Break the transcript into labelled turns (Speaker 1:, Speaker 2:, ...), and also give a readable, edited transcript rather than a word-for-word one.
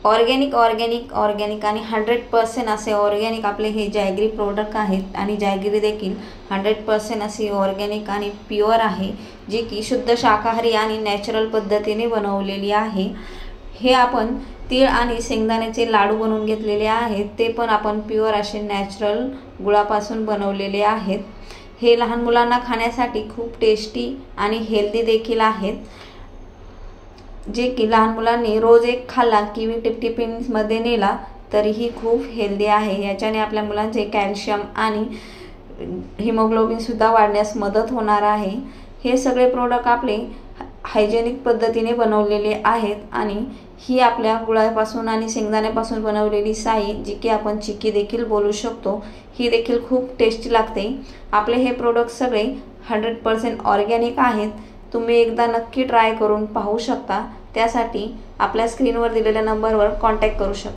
Speaker 1: Organic organic organic आणि 100% असे organic आपले हे जॅगरी प्रोडक्ट आहेत आणि जॅगरी देखील 100% अशी ऑर्गॅनिक आणि प्युअर आहे, जी की शुद्ध शाकाहारी आणि नॅचरल पद्धतीने बनवलेली आहे। हे आपण तीळ आणि शेंगदाण्याचे लाडू बनवून घेतलेले आहेत, ते पण आपण प्युअर असे नॅचरल गुळापासून बनवलेले आहेत। हे लहान मुलांना खाण्यासाठी खूप टेस्टी आणि हेल्दी देखील आहेत, जे की लहान मुलांनी रोज एक खाल्ला की टिफिनमध्ये नेला तरीही खूप हेल्दी आहे। याच्याने आपल्या मुलांचे कॅल्शियम आणि हिमोग्लोबिन सुद्धा वाढण्यास मदत होणार आहे। हे सगळे प्रोडक्ट आपले हायजेनिक पद्धतीने बनवलेले आहेत आणि ही आपल्या गुळापासून आणि शेंगदाण्यापासून बनवलेली साई, जी की आपण चिक्की देखील बोलू शकतो, ही देखील खूप टेस्टी लागते। आपले हे प्रोडक्ट सगळे 100% ऑर्गॅनिक आहेत। तुम्ही एकदा नक्की ट्राय करून पाहू शकता। त्यासाठी आपल्या स्क्रीनवर दिलेल्या नंबरवर कॉन्टॅक्ट करू शकता।